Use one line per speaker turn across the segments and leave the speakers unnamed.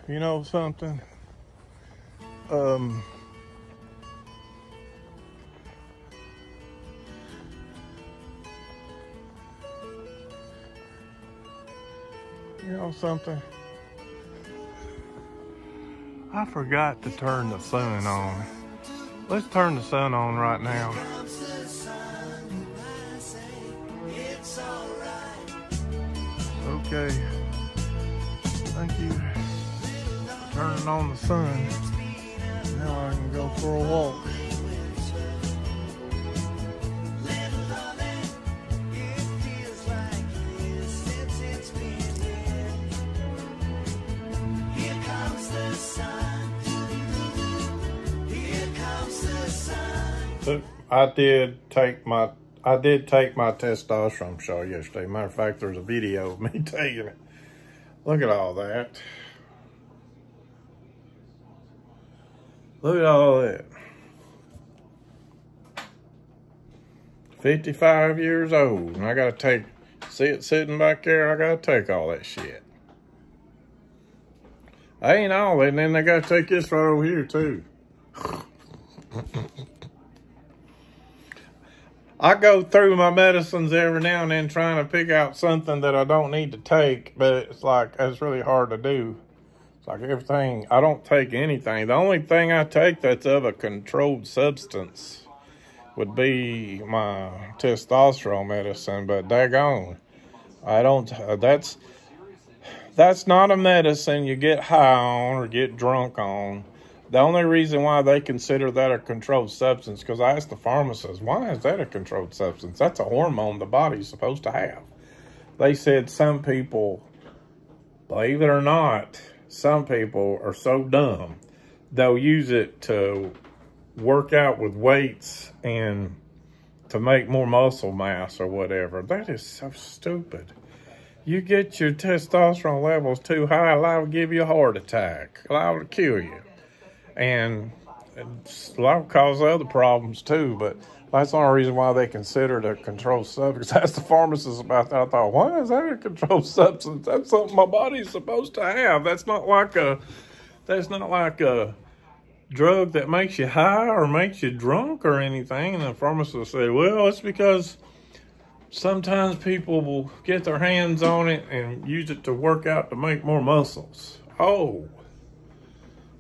You know something? You know something? I forgot to turn the sun on. Let's turn the sun on right now. Okay. Thank you for turning on the sun. Now I can go for a walk. So I did take my testosterone shot yesterday. Matter of fact, there's a video of me taking it. Look at all that. Look at all that. 55 years old, and I gotta see it sitting back there, I gotta take all that shit. I ain't all that, and then they gotta take this right over here too. I go through my medicines every now and then trying to pick out something that I don't need to take, but it's like, it's really hard to do. It's like everything, I don't take anything. The only thing I take that's of a controlled substance would be my testosterone medicine, but daggone, I don't, that's not a medicine you get high on or get drunk on. The only reason why they consider that a controlled substance, because I asked the pharmacist, why is that a controlled substance? That's a hormone the body's supposed to have. They said some people, believe it or not, some people are so dumb, they'll use it to work out with weights and to make more muscle mass or whatever. That is so stupid. You get your testosterone levels too high, liable to give you a heart attack, liable to kill you. And it's liable to cause other problems too, but that's the only reason why they consider it a controlled substance. That's the pharmacist about that. I thought, why is that a controlled substance? That's something my body's supposed to have. That's not like a drug that makes you high or makes you drunk or anything. And the pharmacist said, well, it's because sometimes people will get their hands on it and use it to work out to make more muscles. Oh,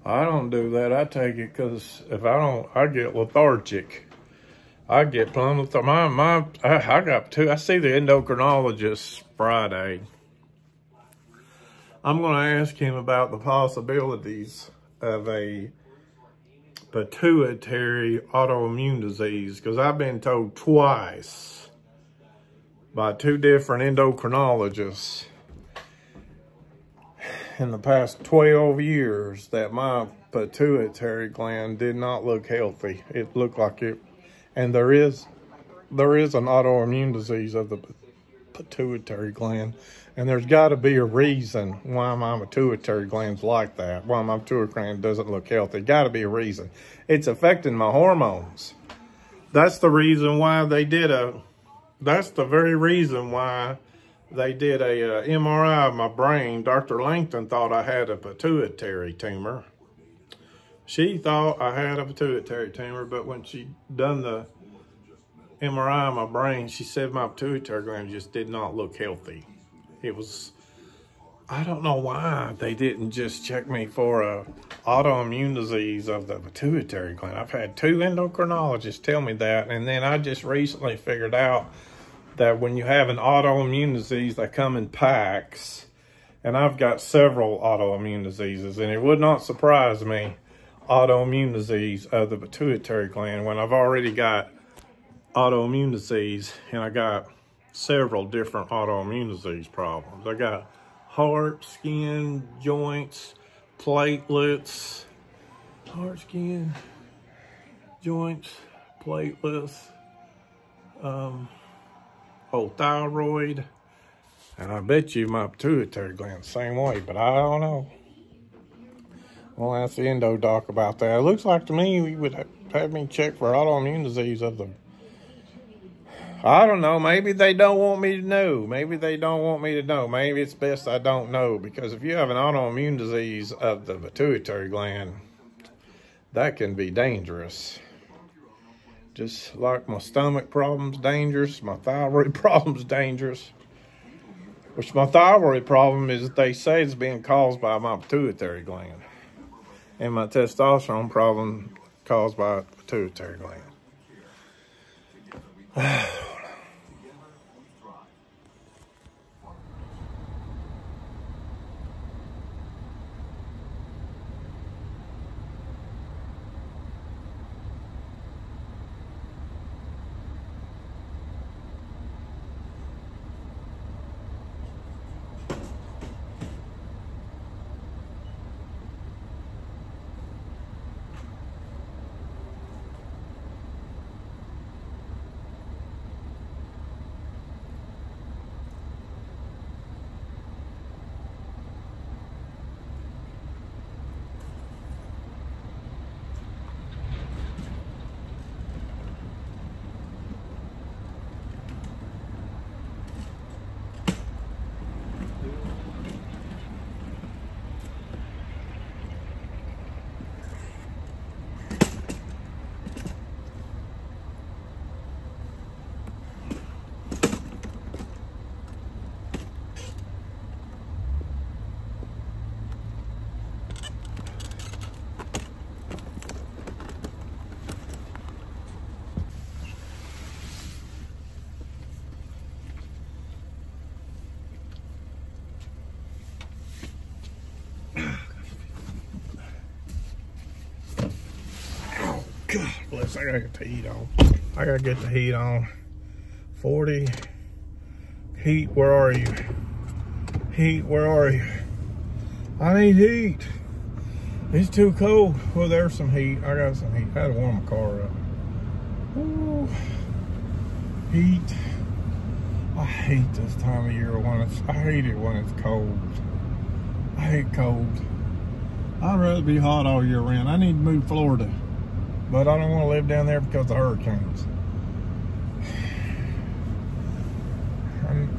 I don't do that. I take it because if I don't, I get lethargic. I get plumb lethargic. I got two. I see the endocrinologist Friday. I'm going to ask him about the possibilities of a pituitary autoimmune disease, because I've been told twice by two different endocrinologists in the past 12 years that my pituitary gland did not look healthy. It looked like it, and there is an autoimmune disease of the pituitary gland, and there's got to be a reason why my pituitary gland's like that, why my pituitary gland doesn't look healthy. Got to be a reason. It's affecting my hormones. That's the reason why they did that's the very reason why they did a MRI of my brain. Dr. Langton thought I had a pituitary tumor. She thought I had a pituitary tumor, but when she done the MRI of my brain, she said my pituitary gland just did not look healthy. It was, I don't know why they didn't just check me for a autoimmune disease of the pituitary gland. I've had two endocrinologists tell me that, and then I just recently figured out that when you have an autoimmune disease, they come in packs, and I've got several autoimmune diseases, and it would not surprise me, autoimmune disease of the pituitary gland, when I've already got autoimmune disease, and I got several different autoimmune disease problems. I got heart, skin, joints, platelets, heart, skin, joints, platelets, thyroid, and I bet you my pituitary gland the same way, but I don't know. Well, ask the endo doc about that. It looks like to me we would have me check for autoimmune disease of the I don't know. Maybe they don't want me to know. Maybe they don't want me to know. Maybe it's best I don't know, because if you have an autoimmune disease of the pituitary gland, that can be dangerous. Just like my stomach problem's dangerous, my thyroid problem's dangerous. Which my thyroid problem is, they say it's being caused by my pituitary gland. And my testosterone problem caused by the pituitary gland. God bless, I gotta get the heat on. I gotta get the heat on. 40. Heat, where are you? Heat, where are you? I need heat. It's too cold. Well, there's some heat. I got some heat. I had to warm my car up. Ooh. Heat. I hate this time of year when I hate it when it's cold. I hate cold. I'd rather be hot all year round. I need to move to Florida, but I don't want to live down there because of hurricanes.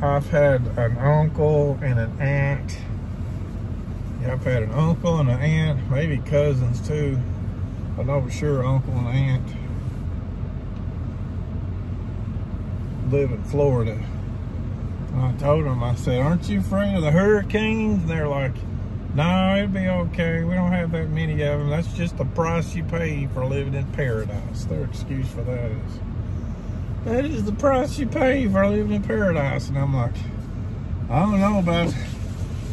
I've had an uncle and an aunt. Yeah, I've had an uncle and an aunt, maybe cousins too. I know for sure uncle and aunt live in Florida. And I told them, I said, aren't you afraid of the hurricanes? And they're like, no, it'll be okay. We don't have that many of them. That's just the price you pay for living in paradise. Their excuse for that is, that is the price you pay for living in paradise. And I'm like, I don't know about it.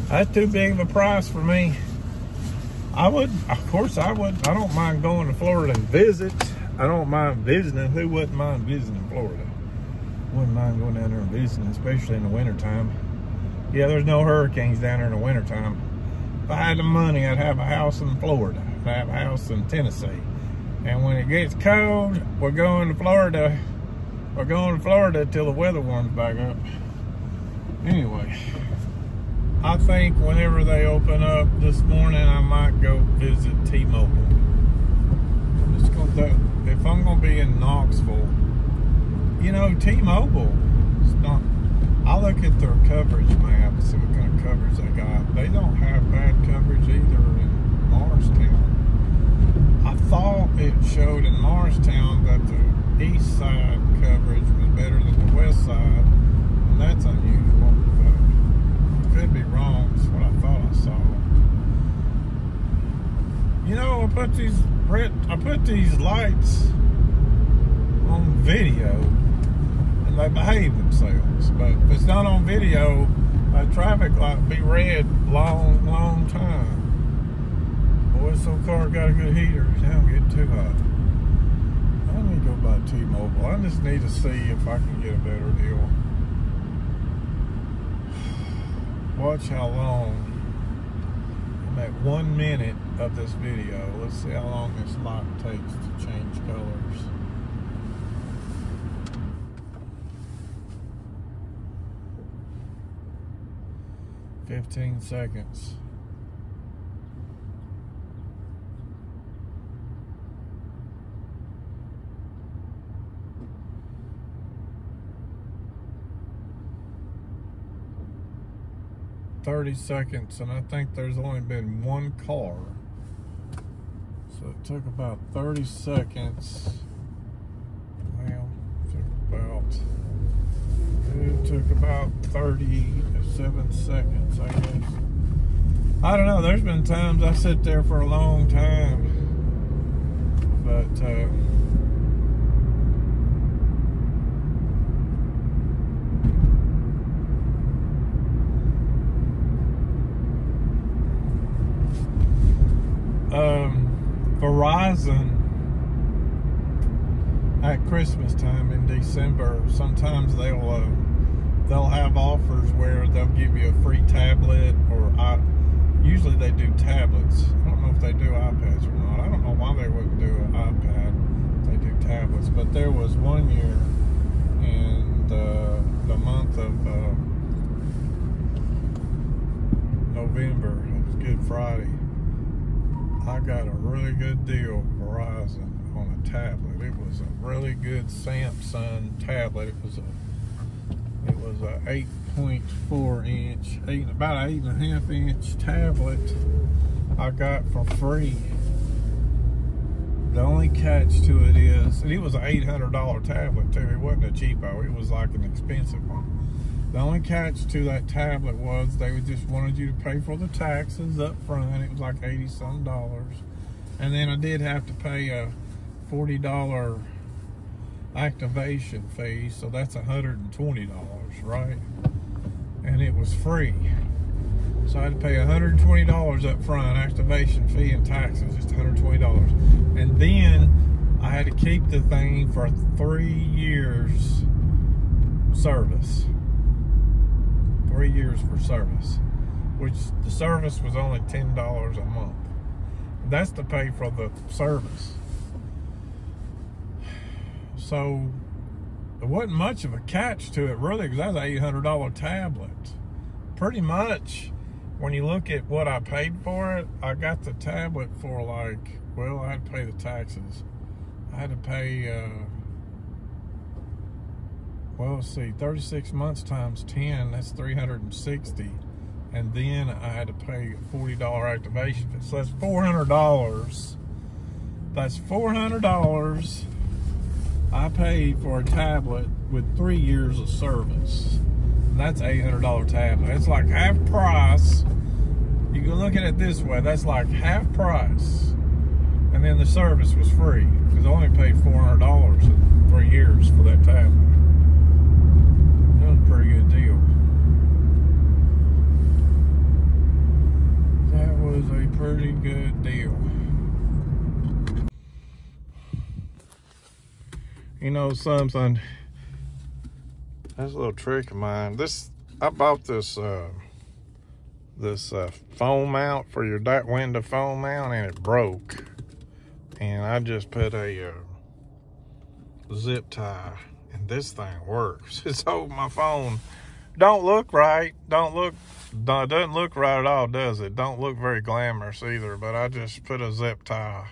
That's too big of a price for me. I would, of course I would. I don't mind going to Florida and visit. I don't mind visiting. Who wouldn't mind visiting Florida? Wouldn't mind going down there and visiting, especially in the wintertime. Yeah, there's no hurricanes down there in the wintertime. If I had the money, I'd have a house in Florida. I'd have a house in Tennessee. And when it gets cold, we're going to Florida. We're going to Florida till the weather warms back up. Anyway, I think whenever they open up this morning, I might go visit T-Mobile. I'm just gonna, if I'm gonna be in Knoxville, you know, T-Mobile, it's not, I look at their coverage map and see what kind of coverage they got. They don't have bad coverage either in Morristown. I thought it showed in Morristown that the east side coverage was better than the west side, and that's unusual, but I could be wrong. That's what I thought I saw. You know, I put these lights on video, and they behave themselves. But if it's not on video, a traffic light will be red long time. Boy, this old car got a good heater. It don't get too hot. I need to go buy T-Mobile. I just need to see if I can get a better deal. Watch how long. I'm at 1 minute of this video. Let's see how long this light takes to change colors. $15 seconds. 30 seconds, and I think there's only been one car. So it took about 30 seconds. Well, it took about 37 seconds, I guess. I don't know, there's been times I sit there for a long time. But, Verizon at Christmas time in December, sometimes they'll have offers where they'll give you a free tablet, or usually they do tablets. I don't know if they do iPads or not. I don't know why they wouldn't do an iPad. They do tablets, but there was one year in the month of November. It was Good Friday. I got a really good deal with Verizon on a tablet. It was a really good Samsung tablet. It was a 8.4 inch, about 8.5 inch tablet I got for free. The only catch to it is, and it was an $800 tablet too. It wasn't a cheapo. It was like an expensive one. The only catch to that tablet was they just wanted you to pay for the taxes up front. It was like $80-some. And then I did have to pay a $40 activation fee, so that's $120, right? And it was free. So I had to pay $120 up front, activation fee and taxes, just $120. And then I had to keep the thing for 3 years service. 3 years for service, which the service was only $10 a month. That's to pay for the service. So there wasn't much of a catch to it really, because that was an $800 tablet. Pretty much, when you look at what I paid for it, I got the tablet for like, well, I had to pay the taxes. I had to pay, well, let's see, 36 months times 10, that's 360. And then I had to pay a $40 activation fee. So that's $400. That's $400 I paid for a tablet with 3 years of service. And that's $800 tablet. It's like half price. You can look at it this way. That's like half price. And then the service was free, because I only paid $400 in 3 years for that tablet. That was a pretty good deal. That was a pretty good deal. You know something? That's a little trick of mine. I bought this phone mount for your window phone mount, and it broke. And I just put a zip tie, and this thing works. It's holding my phone. Don't look right. Doesn't look right at all, does it? Don't look very glamorous either. But I just put a zip tie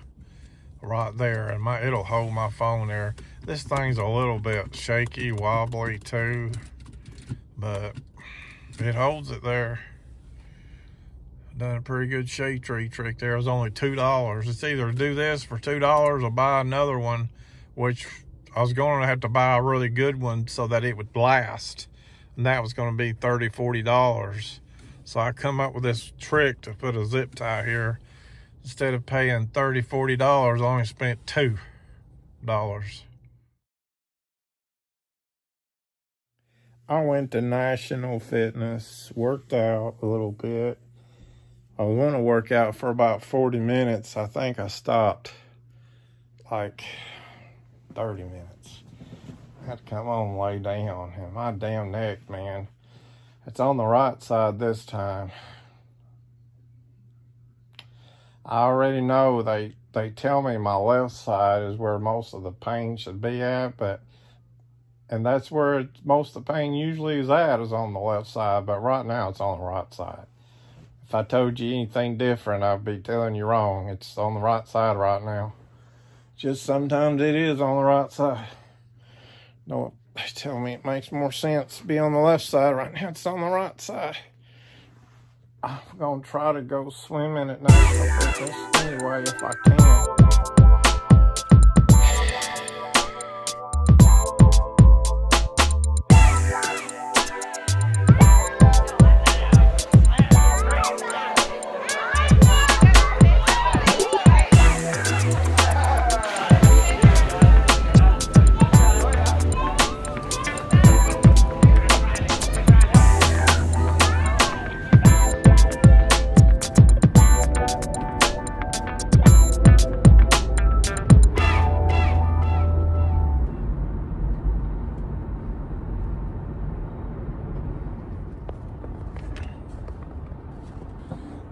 right there, and it'll hold my phone there. This thing's a little bit shaky, wobbly too, but it holds it there. Done a pretty good shade tree trick there. It was only $2. It's either do this for $2 or buy another one, which I was going to have to buy a really good one so that it would last. And that was going to be $30, $40. So I come up with this trick to put a zip tie here. Instead of paying $30, $40, I only spent $2. I went to National Fitness, worked out a little bit. I was going to work out for about 40 minutes. I think I stopped like 30 minutes. I had to come home and lay down. And my damn neck, man. It's on the right side this time. I already know they tell me my left side is where most of the pain should be at, and that's where most of the pain usually is on the left side, but right now it's on the right side. If I told you anything different, I'd be telling you wrong. It's on the right side right now. Just sometimes it is on the right side. No, they tell me it makes more sense to be on the left side. Right now it's on the right side. I'm gonna try to go swimming at national fitness anyway if I can.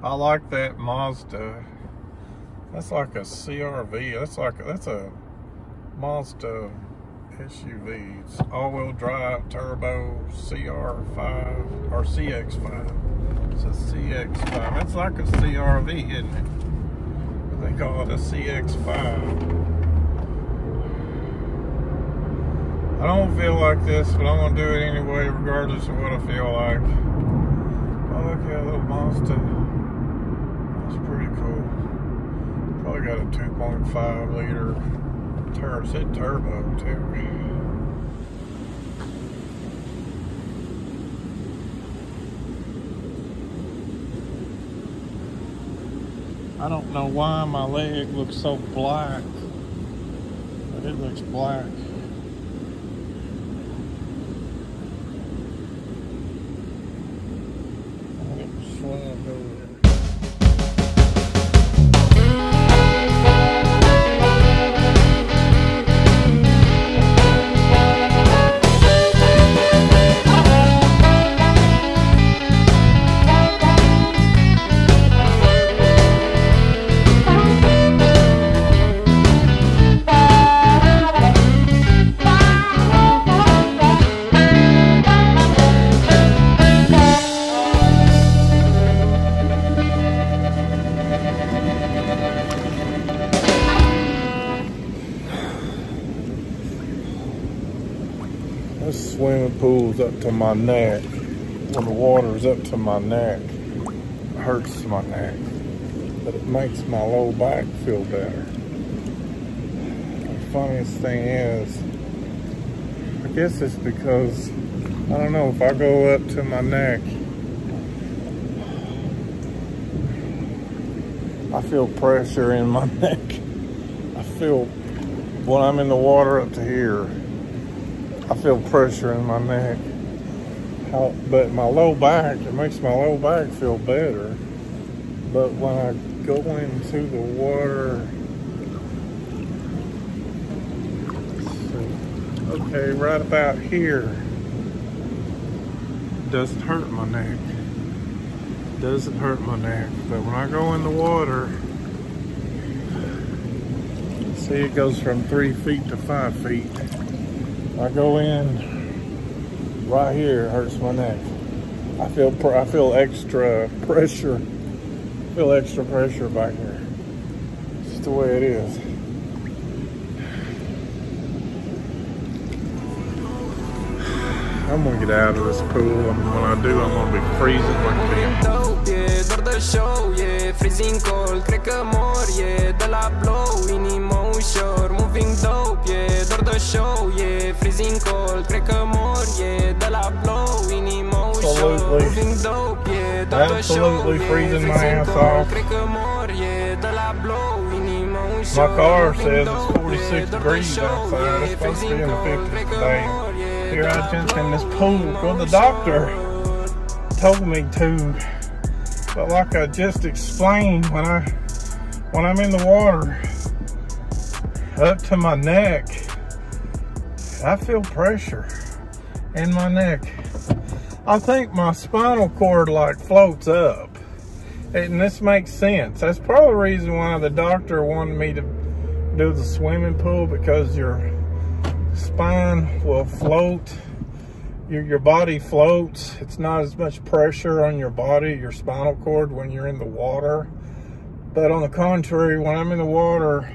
I like that Mazda. That's like a CRV. That's a Mazda SUV. It's all-wheel drive, turbo, CR5 or CX5. It's a CX5. It's like a CRV, isn't it? But they call it a CX5. I don't feel like this, but I'm gonna do it anyway, regardless of what I feel like. Oh, look at that little Mazda. That's pretty cool. Probably got a 2.5 liter turbo too. I don't know why my leg looks so black, but it looks black. I'm gonna swim over there. This swimming pool's up to my neck. When the water's up to my neck, it hurts my neck, but it makes my low back feel better. The funniest thing is, I guess it's because, I don't know, if I go up to my neck, I feel pressure in my neck. I feel, when I'm in the water up to here, I feel pressure in my neck. But my low back, it makes my low back feel better. But when I go into the water, okay, right about here, doesn't hurt my neck. Doesn't hurt my neck. But when I go in the water, see, it goes from 3 feet to 5 feet. I go in right here, it hurts my neck. I feel extra pressure. Feel extra pressure back here. It's just the way it is. I'm gonna get out of this pool, and when I do, I'm gonna be freezing like a damn. Freezing cold, cred că mor, de la blow, inima ușor, moving dope, doar de show, freezing cold, cred că mor, de la blow, inima ușor, moving dope, doar de show, freezing cold, cred că mor, de la blow, inima ușor. My car says it's 46 degrees outside. It's supposed to be in the 50s today. Here I jumped in this pool. Well, the doctor told me to. But like I just explained, when I'm in the water up to my neck, I feel pressure in my neck. I think my spinal cord like floats up, and this makes sense. That's probably the reason why the doctor wanted me to do the swimming pool, because your spine will float. Your body floats. It's not as much pressure on your body, your spinal cord, when you're in the water. But on the contrary, when I'm in the water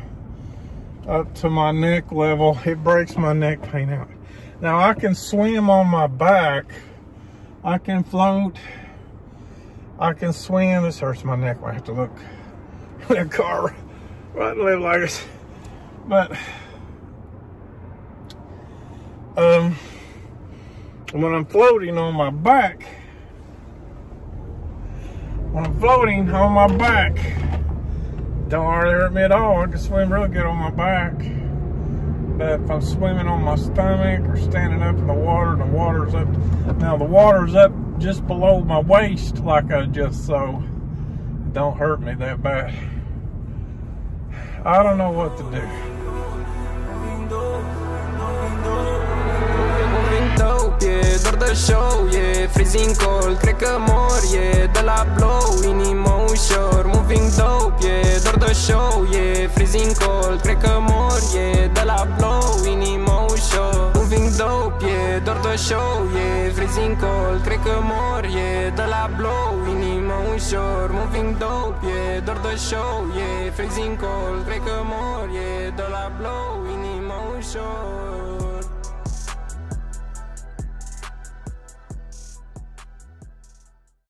up to my neck level, it breaks my neck pain out. Now I can swim on my back. I can float I can swim. This hurts my neck. I have to look in a car. Right, live like this. But when I'm floating on my back, don't hardly hurt me at all. I can swim real good on my back. But if I'm swimming on my stomach or standing up in the water, and the water's up, now the water's up just below my waist, like I just saw, it don't hurt me that bad. I don't know what to do.
Doar de show, freezing cold, cred că mor, de la blow, inima ușor. Moving dope, doar de show, freezing cold, cred că mor, de la blow, inima ușor. Moving dope, doar de show, freezing cold, cred că mor, de la blow, inima ușor. Moving dope, doar de show, freezing cold, cred că mor, de la blow, inima ușor.